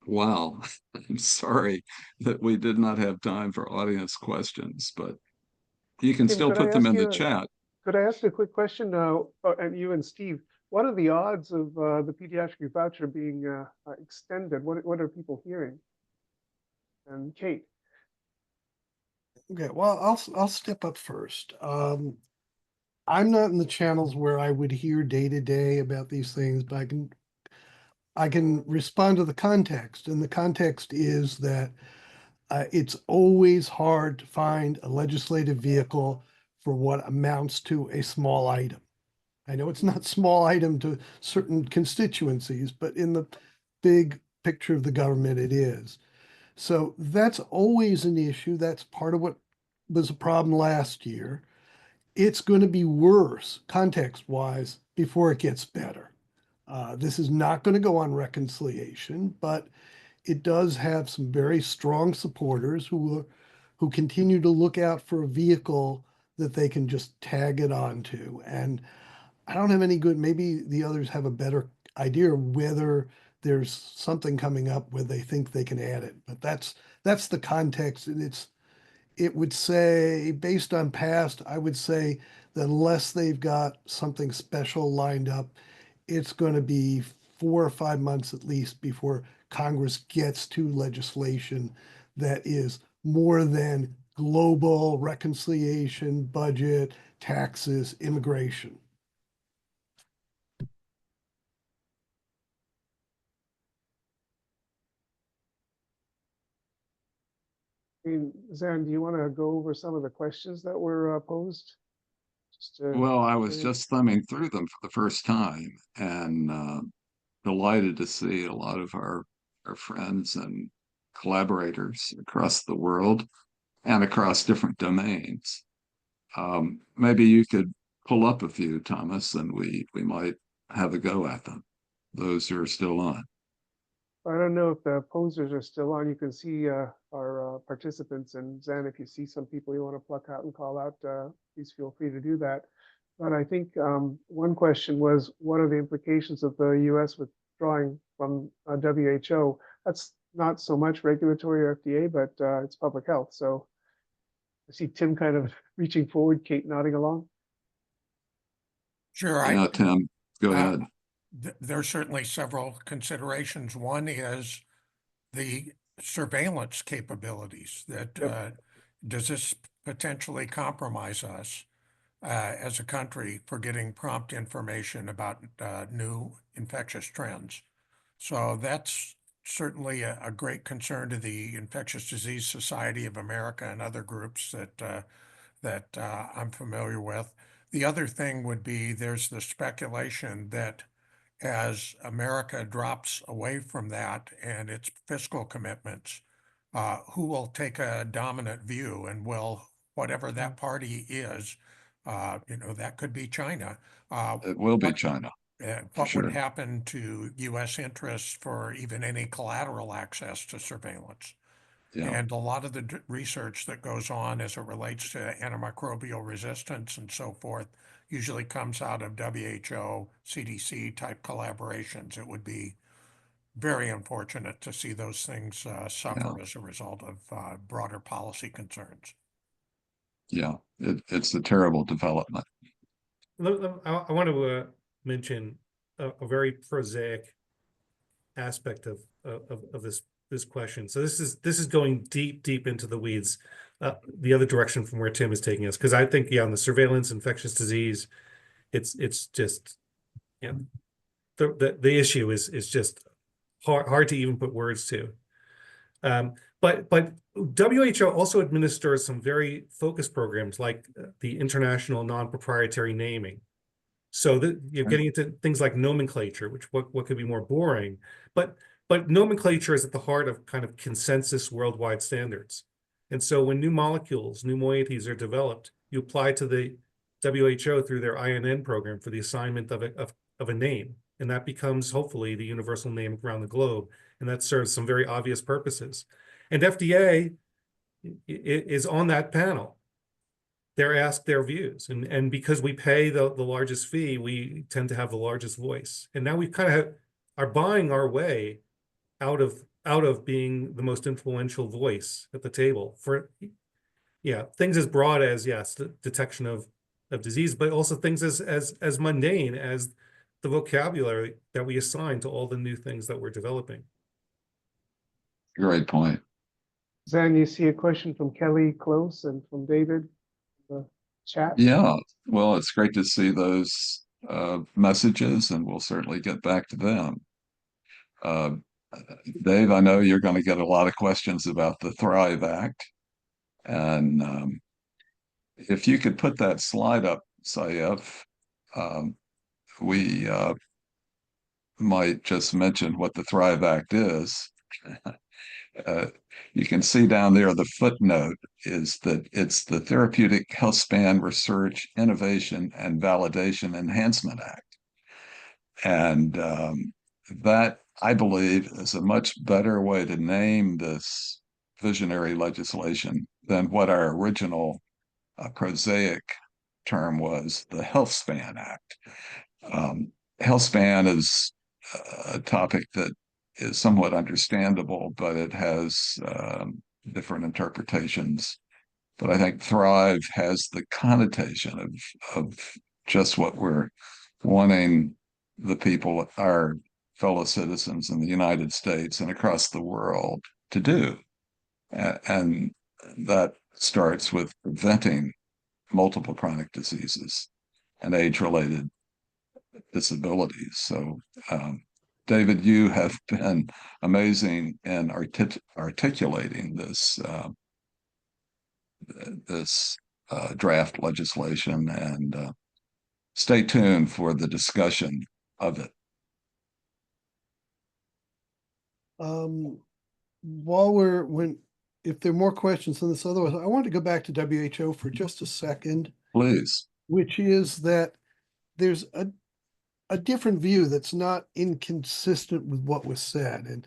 Wow. I'm sorry that we did not have time for audience questions, but you can Tim, still put them in the chat. could I ask you a quick question, and you and Steve, what are the odds of the pediatric voucher being extended? What are people hearing? And Kate, Okay, well, I'll step up first. I'm not in the channels where I would hear day to day about these things, but I can respond to the context, and the context is that it's always hard to find a legislative vehicle for what amounts to a small item. I know it's not small item to certain constituencies, but in the big picture of the government, it is. So that's always an issue. That's part of what was a problem last year. It's going to be worse context-wise before it gets better. This is not going to go on reconciliation, but it does have some very strong supporters who continue to look out for a vehicle that they can just tag it onto. And I don't have any good, maybe the others have a better idea whether there's something coming up where they think they can add it. But that's the context. And it would say, based on past, I would say that unless they've got something special lined up, it's going to be 4 or 5 months at least before Congress gets to legislation that is more than global reconciliation, budget, taxes, immigration. I mean, Zan, do you want to go over some of the questions that were posed? Just Well, I was just thumbing through them for the first time and delighted to see a lot of our friends and collaborators across the world and across different domains. Maybe you could pull up a few, Thomas, and we might have a go at them, those who are still on. I don't know if the posers are still on. You can see our participants, and Zan, if you see some people you want to pluck out and call out, please feel free to do that. But I think one question was, what are the implications of the US withdrawing from WHO? That's not so much regulatory or FDA, but it's public health. So I see Tim kind of reaching forward, Kate nodding along. Sure. Yeah, Tim, go ahead. There are certainly several considerations. One is the surveillance capabilities that does this potentially compromise us as a country for getting prompt information about new infectious trends? So that's certainly a great concern to the Infectious Disease Society of America and other groups that I'm familiar with. The other thing would be there's the speculation that as America drops away from that and its fiscal commitments, who will take a dominant view, and will whatever that party is, that could be China. It will be What China, for what would sure. happen to U.S. interests for even any collateral access to surveillance? Yeah, And a lot of the research that goes on as it relates to antimicrobial resistance and so forth usually comes out of WHO, CDC type collaborations. It would be very unfortunate to see those things yeah, suffer as a result of broader policy concerns. yeah. It's a terrible development. I want to mention a very prosaic aspect of this question. So this is going deep into the weeds, the other direction from where Tim is taking us, because I think on the surveillance, infectious disease, it's just the issue is just hard to even put words to. But WHO also administers some very focused programs like the international non-proprietary naming. So that you're getting into things like nomenclature, which what could be more boring, but nomenclature is at the heart of kind of consensus worldwide standards. And so when new molecules, new moieties are developed, you apply to the WHO through their INN program for the assignment of a name. And that becomes hopefully the universal name around the globe. And that serves some very obvious purposes. And FDA is on that panel. They're asked their views. And because we pay the largest fee, we tend to have the largest voice. And now we kind of are buying our way out of out of being the most influential voice at the table for, yeah, things as broad as, yes, the detection of disease, but also things as mundane as the vocabulary that we assign to all the new things that we're developing. Great point. Zan, you see a question from Kelly Close and from David in the chat? Yeah, well, it's great to see those messages, and we'll certainly get back to them. Uh, Dave, I know you're going to get a lot of questions about the Thrive Act, and if you could put that slide up, Saif, um, we might just mention what the Thrive Act is. You can see down there the footnote is that it's the Therapeutic Health Span Research, Innovation, and Validation Enhancement Act. And that, I believe, is a much better way to name this visionary legislation than what our original prosaic term was, the Health Span Act. Health span is a topic that is somewhat understandable, but it has different interpretations. But I think Thrive has the connotation of just what we're wanting the people, our fellow citizens in the United States and across the world to do. And that starts with preventing multiple chronic diseases and age-related disabilities. So, David, you have been amazing in articulating this draft legislation, and stay tuned for the discussion of it. If there are more questions on this, otherwise, I want to go back to WHO for just a second, Please. which is that there's a different view that's not inconsistent with what was said. And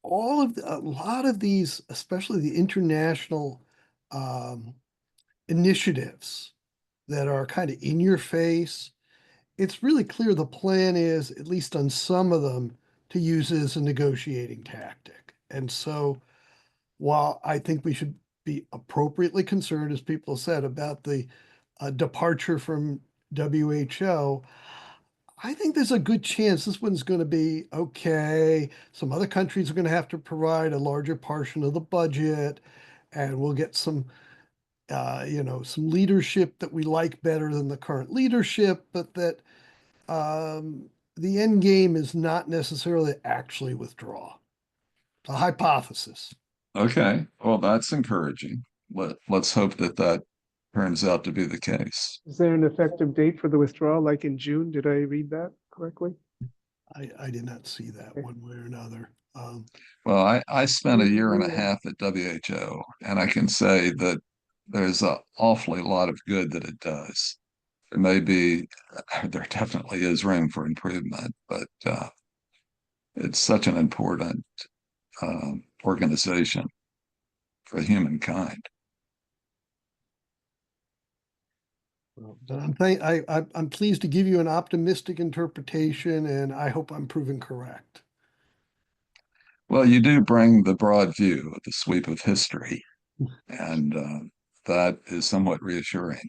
a lot of these, especially the international initiatives that are kind of in your face, it's really clear the plan is, at least on some of them, to use it as a negotiating tactic. And so while I think we should be appropriately concerned, as people said, about the departure from WHO, I think there's a good chance this one's going to be okay. Some other countries are going to have to provide a larger portion of the budget, and we'll get some some leadership that we like better than the current leadership, but that the end game is not necessarily actually withdraw. A hypothesis. Okay. Well, that's encouraging. Let's hope that turns out to be the case. Is there an effective date for the withdrawal, like in June? Did I read that correctly? I did not see that Okay. one way or another. Well, I spent a year and a half at WHO, and I can say that there's an awfully lot of good that it does. There definitely is room for improvement, but it's such an important organization for humankind. But I'm pleased to give you an optimistic interpretation, and I hope I'm proven correct. Well, you do bring the broad view of the sweep of history, and that is somewhat reassuring.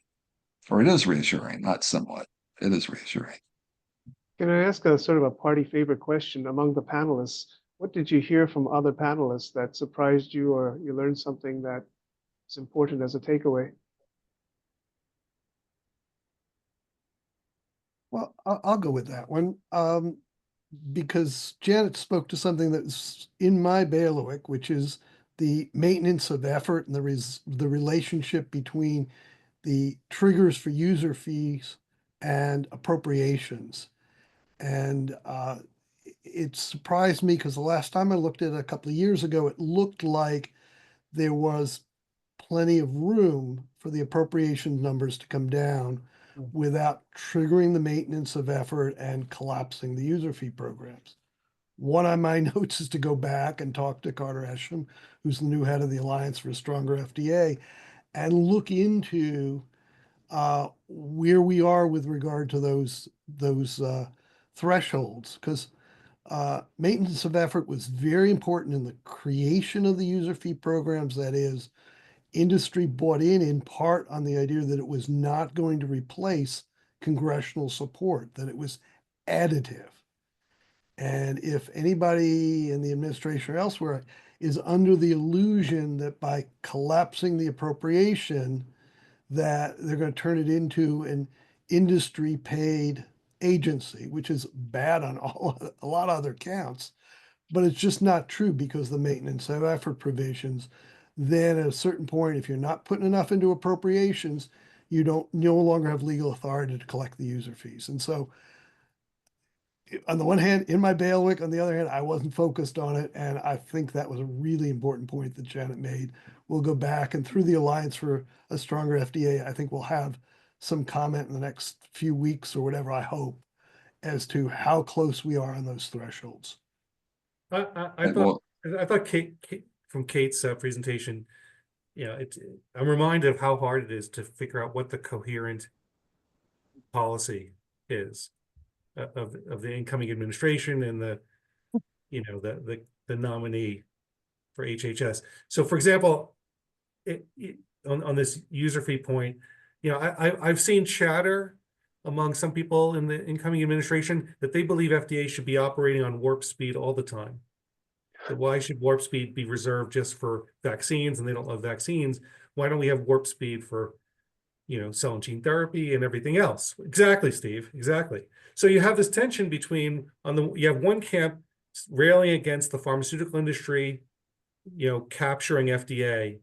Or it is reassuring, not somewhat. It is reassuring. Can I ask a sort of a party favorite question among the panelists? What did you hear from other panelists that surprised you, or you learned something that is important as a takeaway? Well, I'll go with that one. Because Janet spoke to something that's in my bailiwick, which is the maintenance of effort and the relationship between the triggers for user fees and appropriations. And it surprised me because the last time I looked at it a couple of years ago, it looked like there was plenty of room for the appropriation numbers to come down without triggering the maintenance of effort and collapsing the user fee programs. One of my notes is to go back and talk to Carter Esham, who's the new head of the Alliance for a Stronger FDA, and look into where we are with regard to those thresholds. Because Maintenance of effort was very important in the creation of the user fee programs. That is, industry bought in part on the idea that it was not going to replace congressional support, that it was additive. And if anybody in the administration or elsewhere is under the illusion that by collapsing the appropriation, that they're going to turn it into an industry paid agency, which is bad on a lot of other counts, but it's just not true because the maintenance of effort provisions, then at a certain point, if you're not putting enough into appropriations, you don't no longer have legal authority to collect the user fees. And so on the one hand, in my bailiwick, on the other hand, I wasn't focused on it. And I think that was a really important point that Janet made. We'll go back, and through the Alliance for a Stronger FDA, I think we'll have some comment in the next few weeks or whatever, I hope, as to how close we are on those thresholds. I thought Kate from Kate's presentation, I'm reminded of how hard it is to figure out what the coherent policy is of the incoming administration and the nominee for HHS. So, for example, on this user fee point, I've seen chatter among some people in the incoming administration that they believe FDA should be operating on warp speed all the time. That why should warp speed be reserved just for vaccines, and they don't love vaccines? Why don't we have warp speed for, cell and gene therapy and everything else? Exactly, Steve, exactly. So you have this tension between, you have one camp railing against the pharmaceutical industry, capturing FDA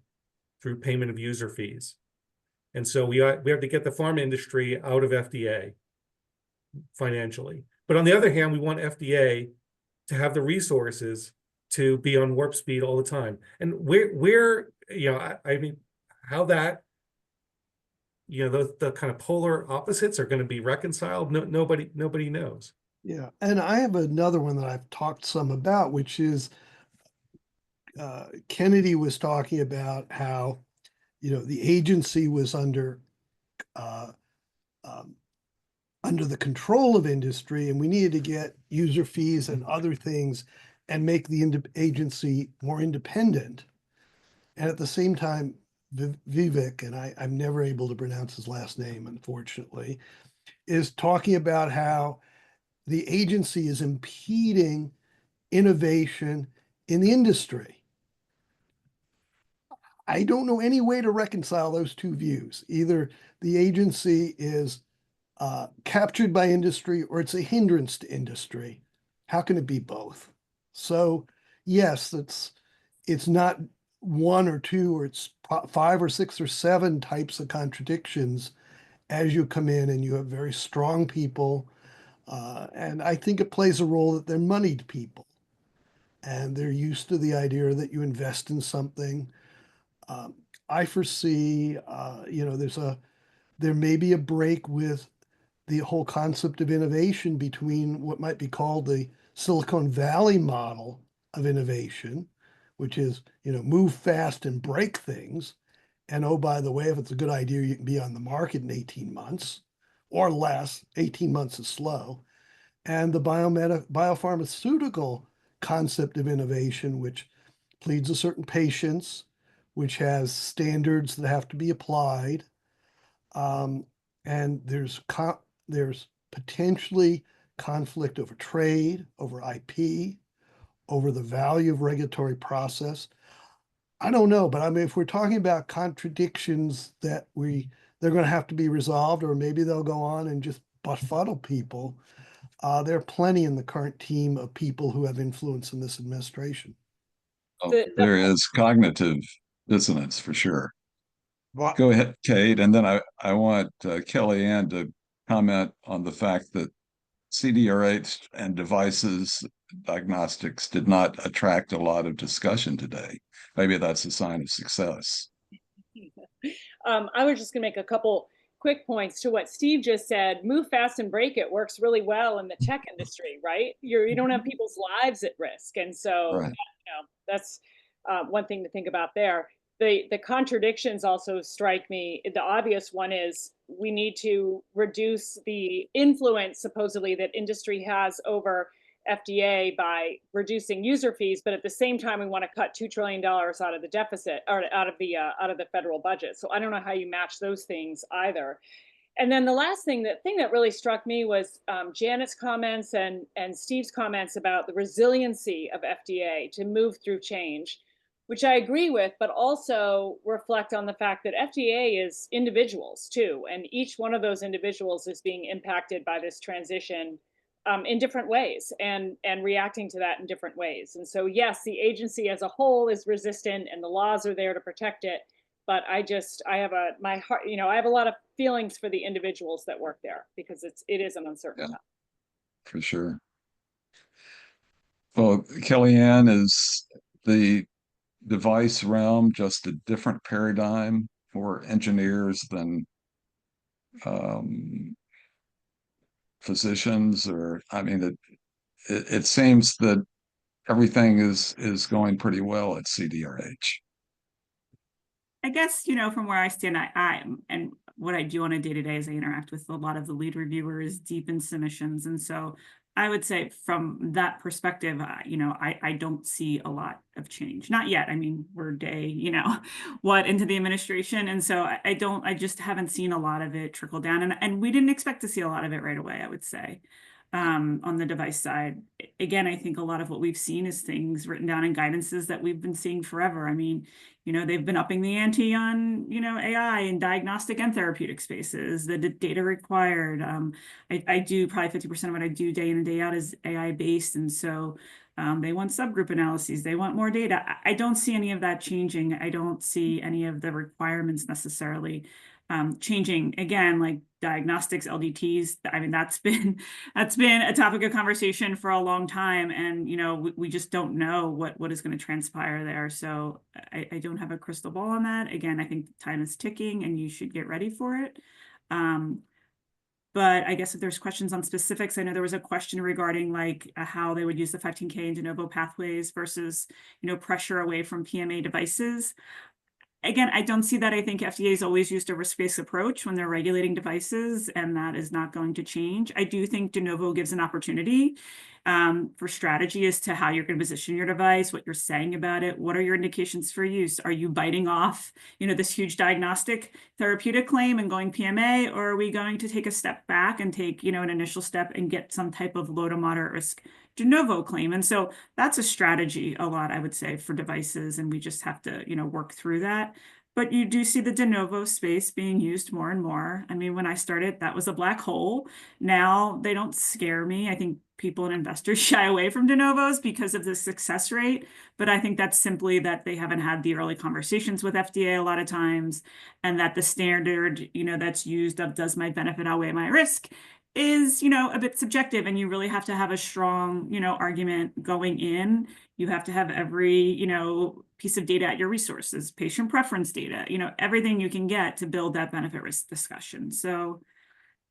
through payment of user fees. And so we have to get the pharma industry out of FDA financially. But on the other hand, we want FDA to have the resources to be on warp speed all the time. And where I mean, how that, the kind of polar opposites are going to be reconciled, nobody knows. Yeah, and I have another one that I've talked some about, which is Kennedy was talking about how, the agency was under the control of industry, and we needed to get user fees and other things and make the agency more independent. And at the same time, Vivek, and I'm never able to pronounce his last name, unfortunately, is talking about how the agency is impeding innovation in the industry. I don't know any way to reconcile those two views. Either the agency is captured by industry or it's a hindrance to industry. How can it be both? So yes, it's not one or two, or it's 5 or 6 or 7 types of contradictions as you come in and you have very strong people. And I think it plays a role that they're moneyed people and they're used to the idea that you invest in something. I foresee, there may be a break with the whole concept of innovation between what might be called the Silicon Valley model of innovation, which is, move fast and break things. And oh, by the way, if it's a good idea, you can be on the market in 18 months or less. 18 months is slow. And the biopharmaceutical concept of innovation, which pleads a certain patience, which has standards that have to be applied. And there's potentially conflict over trade, over IP, over the value of regulatory process. I don't know, but I mean, if we're talking about contradictions that they're going to have to be resolved, or maybe they'll go on and just befuddle people. There are plenty in the current team of people who have influence in this administration. There is cognitive dissonance for sure. Well, Go ahead, Kate, and then I want Kellyanne to comment on the fact that CDRH and devices diagnostics did not attract a lot of discussion today. Maybe that's a sign of success. I was just going to make a couple quick points to what Steve just said. Move fast and break it works really well in the tech industry, right? You don't have people's lives at risk, and so Right. that's one thing to think about there. The contradictions also strike me. The obvious one is we need to reduce the influence supposedly that industry has over FDA by reducing user fees, but at the same time, we want to cut $2 trillion out of the deficit or out of the federal budget. So I don't know how you match those things either. And then the last thing, that really struck me was Janet's comments and Steve's comments about the resiliency of FDA to move through change, which I agree with, but also reflect on the fact that FDA is individuals too, and each one of those individuals is being impacted by this transition in different ways and reacting to that in different ways. And so, yes, the agency as a whole is resistant, and the laws are there to protect it. But I have my heart, I have a lot of feelings for the individuals that work there because it is an uncertain time. For sure. Well, Kellyanne, is the device realm just a different paradigm for engineers than physicians? Or, I mean, it seems that everything is going pretty well at CDRH. I guess, from where I stand, and what I do on a day-to-day is I interact with a lot of the lead reviewers deep in submissions. And so I would say from that perspective, I don't see a lot of change. Not yet. I mean, we're day, into the administration. And so I just haven't seen a lot of it trickle down. And we didn't expect to see a lot of it right away, I would say. On the device side, again, I think a lot of what we've seen is things written down in guidances that we've been seeing forever. I mean, they've been upping the ante on, AI in diagnostic and therapeutic spaces, the data required. I do probably 50% of what I do day in and day out is AI based. And so they want subgroup analyses. They want more data. I don't see any of that changing. I don't see any of the requirements necessarily changing. Again, like diagnostics, LDTs. I mean, that's been a topic of conversation for a long time, and we just don't know what is going to transpire there. So I don't have a crystal ball on that. Again, I think time is ticking, and you should get ready for it. But I guess if there's questions on specifics, I know there was a question regarding like how they would use the 15K and de novo pathways versus pressure away from PMA devices. Again, I don't see that. I think FDA has always used a risk-based approach when they're regulating devices, and that is not going to change. I do think de novo gives an opportunity for strategy as to how you're going to position your device, what you're saying about it, what are your indications for use? Are you biting off, this huge diagnostic therapeutic claim and going PMA, or are we going to take a step back and take, an initial step and get some type of low to moderate risk de novo claim? And so that's a strategy a lot, I would say, for devices, and we just have to, work through that. But you do see the de novo space being used more and more. I mean, when I started, that was a black hole. Now they don't scare me. I think people and investors shy away from de novos because of the success rate. But I think that's simply that they haven't had the early conversations with FDA a lot of times, and that the standard, that's used of does my benefit outweigh my risk is, a bit subjective, and you really have to have a strong, argument going in. You have to have every, piece of data at your resources, patient preference data, everything you can get to build that benefit risk discussion. So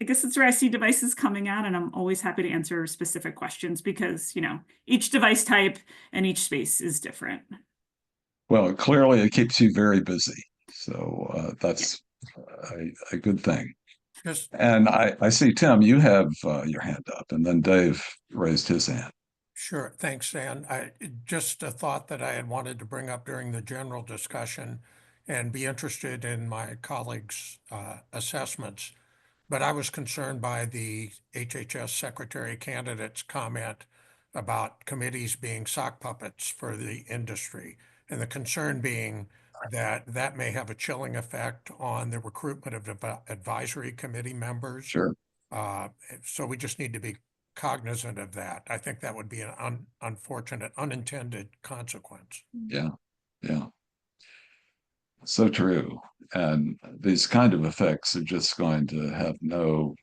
I guess that's where I see devices coming out, and I'm always happy to answer specific questions because, each device type and each space is different. Well, clearly it keeps you very busy. So that's a good thing. Just And I see, Tim, you have your hand up, and then Dave raised his hand. Sure. Thanks, Dan. Just a thought that I had wanted to bring up during the general discussion and be interested in my colleagues' assessments. But I was concerned by the HHS secretary candidate's comment about committees being sock puppets for the industry, and the concern being that may have a chilling effect on the recruitment of advisory committee members. Sure. So we just need to be cognizant of that. I think that would be an unfortunate, unintended consequence. Yeah. Yeah. So true. And these kind of effects are just going to have no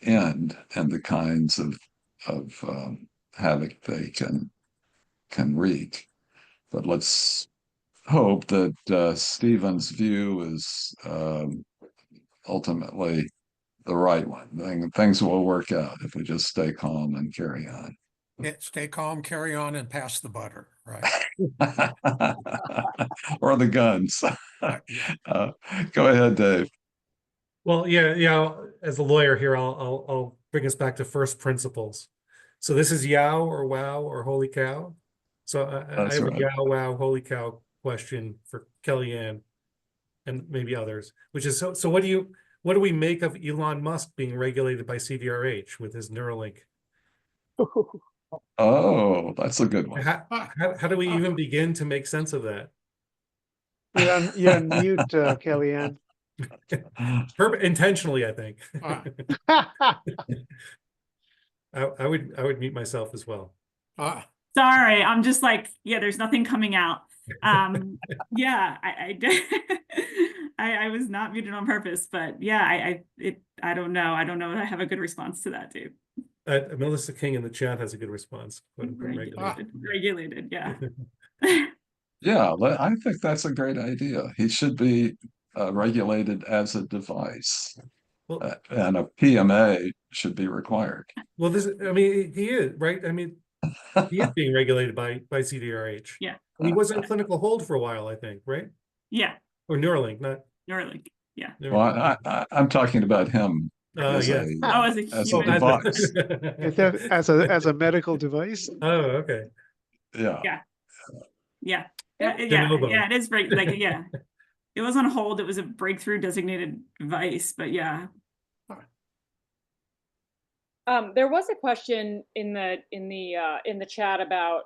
end, and the kinds of havoc they can wreak. But let's hope that Stephen's view is ultimately the right one. Things will work out if we just stay calm and carry on. Yeah, stay calm, carry on, and pass the butter, right? Or the guns. Yeah. Go ahead, Dave. Well, yeah. As a lawyer here, I'll bring us back to first principles. So this is Yeow or Wow or Holy Cow. So I That's have a right. Yeow, Wow, Holy Cow question for Kellyanne and maybe others, which is, so what do we make of Elon Musk being regulated by CDRH with his Neuralink? Oh, that's a good one. How do we even begin to make sense of that? You're on mute, Kellyanne. Intentionally, I think. Ah, I would mute myself as well. ah, Sorry, I'm just like, yeah, there's nothing coming out. Yeah, I did. I was not muted on purpose, but yeah, I don't know. I don't know if I have a good response to that, Dave. Melissa King in the chat has a good response. Quote, unquote, Regulated, yeah. Yeah, I think that's a great idea. He should be regulated as a device, Well, and a PMA should be required. well, I mean, he is, right? I mean, he is being regulated by CDRH. Yeah. He was on clinical hold for a while, I think, right? Yeah, Or Neuralink, not Neuralink, yeah. Well, Neuralink. I'm talking about him as Yeah. Oh, as a as a human. device. As a medical device. Oh, okay. Yeah. Yeah. Yeah, De yeah, novo. yeah, it is like, yeah. It was on hold, it was a breakthrough designated device, but yeah. There was a question in the chat about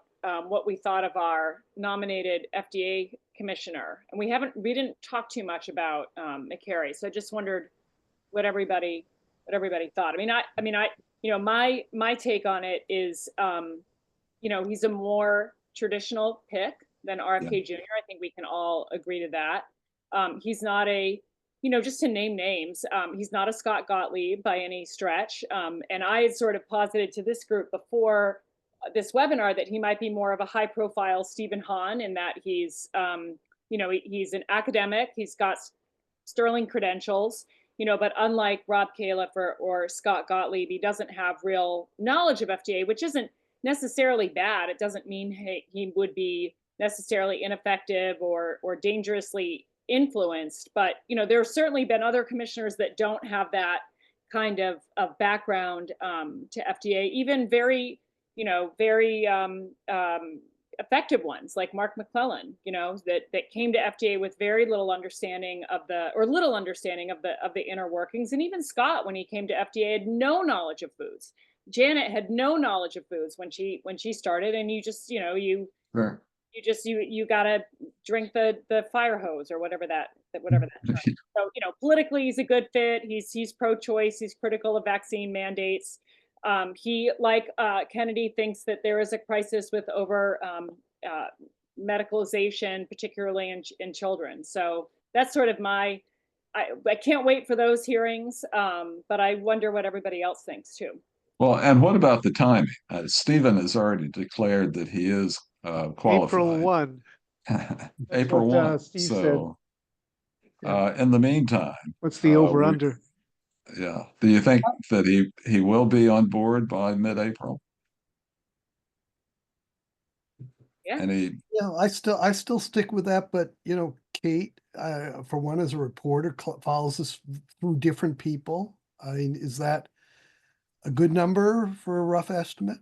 what we thought of our nominated FDA commissioner, and we didn't talk too much about McCary. So I just wondered what everybody thought. I mean, my take on it is, he's a more traditional pick than RFK Jr. I think we can all agree to that. He's not just to name names, he's not a Scott Gottlieb by any stretch. And I had sort of posited to this group before this webinar that he might be more of a high profile Stephen Hahn, in that he's an academic, he's got sterling credentials, but unlike Rob Califf or Scott Gottlieb, he doesn't have real knowledge of FDA, which isn't necessarily bad. It doesn't mean he would be necessarily ineffective or dangerously influenced, but there have certainly been other commissioners that don't have that kind of background to FDA, even very effective ones like Mark McClellan, that came to FDA with very little understanding of the inner workings. And even Scott, when he came to FDA, had no knowledge of foods. Janet had no knowledge of foods when she started, and you Sure. you gotta drink the fire hose or whatever that term. So politically he's a good fit. He's pro-choice. He's critical of vaccine mandates. He, like Kennedy, thinks that there is a crisis with over medicalization, particularly in children. So that's sort of I can't wait for those hearings, but I wonder what everybody else thinks too. Well, and what about the timing? Stephen has already declared that he is qualified. April 1. April what, 1. Steve So said. in the meantime, What's the over under? Yeah. Do you think that he will be on board by mid-April? Yeah. Yeah, I still stick with that, but Kate, for one, as a reporter, follows this through different people. I mean, is that a good number for a rough estimate?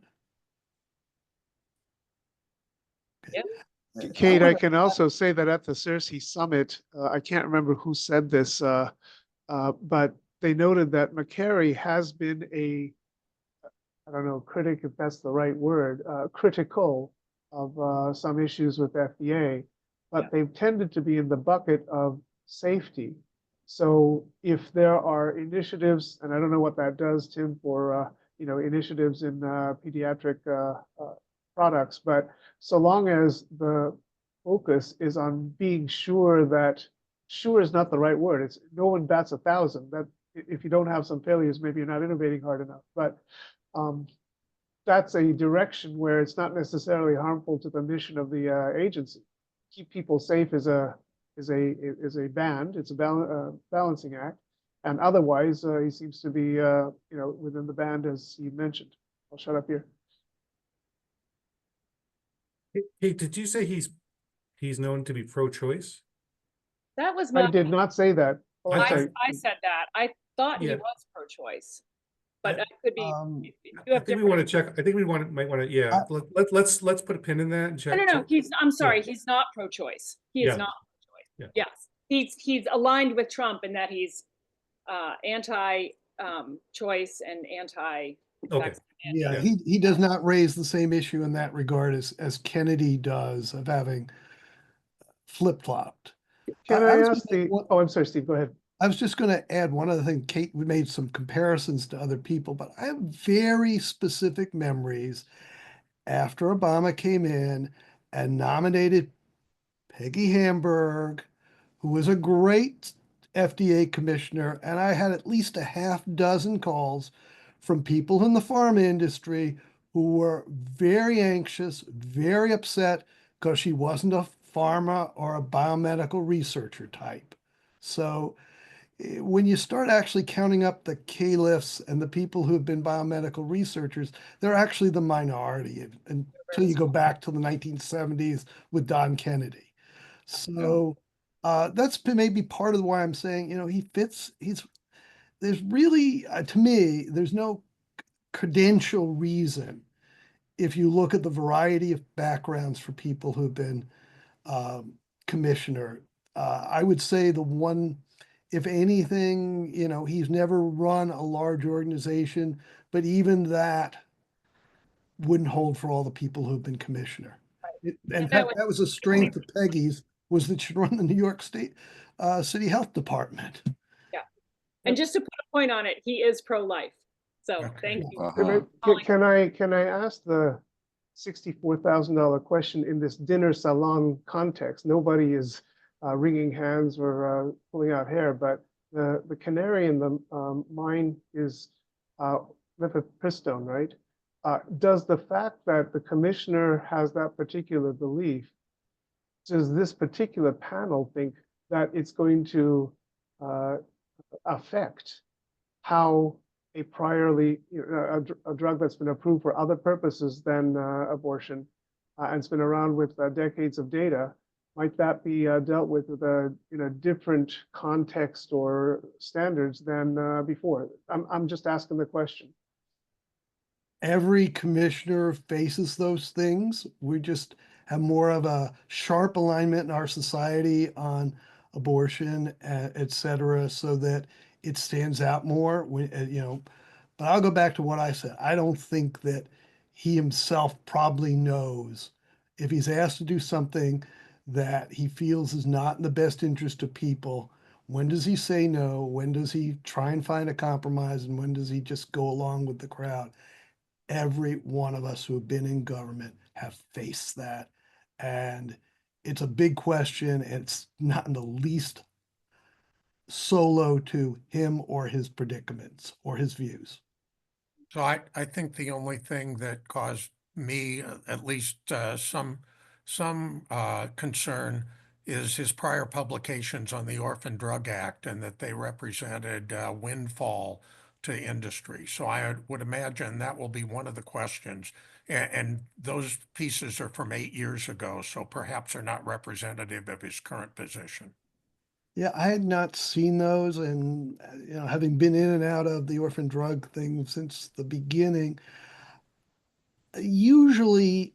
Yeah. Kate, I can also say that at the CIRSE Summit, I can't remember who said this, but they noted that McCary has been I don't know, critic, if that's the right word, critical of some issues with FDA, but they've tended to be in the bucket of safety. So if there are initiatives, and I don't know what that does, Tim, for initiatives in pediatric products, but so long as the focus is on being sure is not the right word. It's no one bats 1,000. That if you don't have some failures, maybe you're not innovating hard enough. But that's a direction where it's not necessarily harmful to the mission of the agency. Keep people safe is a band. It's a balancing act, and otherwise he seems to be within the band as he mentioned. I'll shut up here. Hey, did you say he's known to be pro-choice? That was I did not say that. Oh, I said that. I thought he Yeah. was pro-choice. but that could be, you I have think we want to different. check. I think might want to, yeah, let's put a pin in that and check. No, I'm sorry, Yeah. he's not pro-choice. He Yeah. is not Yeah. pro-choice. Yes, he's aligned with Trump in that he's anti choice and anti. Okay. Yeah, Yeah. he does not raise the same issue in that regard as Kennedy does of having flip-flopped. Can I I was ask gonna- oh, I'm sorry, Steve, go ahead. I was just going to add one other thing. Kate, we made some comparisons to other people, but I have very specific memories after Obama came in and nominated Peggy Hamburg, who was a great FDA commissioner, and I had at least a half dozen calls from people in the pharma industry who were very anxious, very upset because she wasn't a pharma or a biomedical researcher type. So when you start actually counting up the K-lifts and the people who have been biomedical researchers, they're actually the minority until you go back to the 1970s with Don Kennedy. So that's maybe part of why I'm saying, he fits, there's really, to me, there's no credential reason if you look at the variety of backgrounds for people who've been commissioner. I would say the one, if anything, he's never run a large organization, but even that wouldn't hold for all the people who've been commissioner. In fact, that was a strength of Peggy's, was that she run the New York State City Health Department. Yeah, and just to put a point on it, he is pro-life. So Okay. thank you. Can I ask the $64,000 question in this dinner salon context? Nobody is wringing hands or pulling out hair, but the canary in the mine is mifepristone, right? Does the fact that the commissioner has that particular belief, does this particular panel think that it's going to affect how a priorly a drug that's been approved for other purposes than abortion and it's been around with decades of data, might that be dealt with in a different context or standards than before? I'm just asking the question. Every commissioner faces those things. We just have more of a sharp alignment in our society on abortion, et cetera, so that it stands out more. But I'll go back to what I said. I don't think that he himself probably knows if he's asked to do something that he feels is not in the best interest of people. When does he say no? When does he try and find a compromise? And when does he just go along with the crowd? Every one of us who have been in government have faced that. And it's a big question. And it's not in the least solo to him or his predicaments or his views. So I think the only thing that caused me at least some concern is his prior publications on the Orphan Drug Act and that they represented windfall to industry. So I would imagine that will be one of the questions. And those pieces are from 8 years ago, so perhaps are not representative of his current position. Yeah, I had not seen those, and having been in and out of the orphan drug thing since the beginning, usually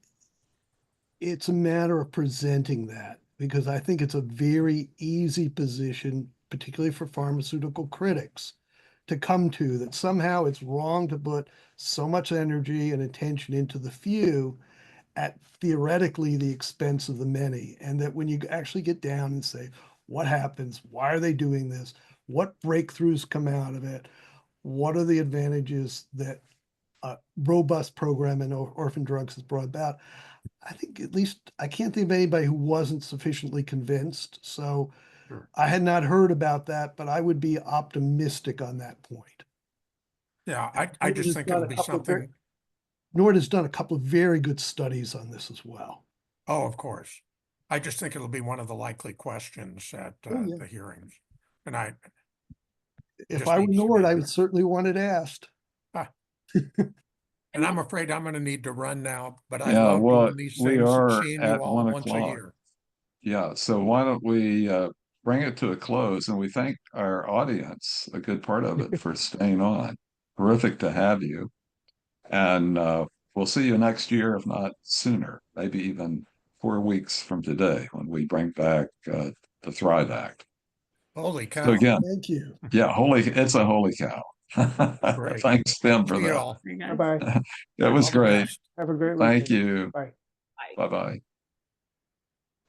it's a matter of presenting that because I think it's a very easy position, particularly for pharmaceutical critics, to come to that somehow it's wrong to put so much energy and attention into the few at theoretically the expense of the many. And that when you actually get down and say, what happens? Why are they doing this? What breakthroughs come out of it? What are the advantages that a robust program in orphan drugs has brought about? I think at least I can't think of anybody who wasn't sufficiently convinced. So Sure. I had not heard about that, but I would be optimistic on that point. Yeah, I just think it'll be something. Nord has done a couple of very good studies on this as well. Oh, of course. I just think it'll be one of the likely questions at yeah. the hearings. And If just I were needs to Nord, be I would addressed. certainly want it asked. And I'm afraid I'm going to need to run now, but I Yeah, love well, doing these we things and are seeing at you all 1 once a o'clock. year. Yeah, so why don't we bring it to a close, and we thank our audience, a good part of it, for staying on. terrific to have you. And we'll see you next year, if not sooner, maybe even 4 weeks from today when we bring back the Thrive Act. Holy So cow. again, Thank you. yeah, it's a holy cow. Great. Thanks, Tim, for See you that. all. Very good. Bye-bye. It was All the great. best. Have a great Thank weekend. you. Bye. Bye-bye.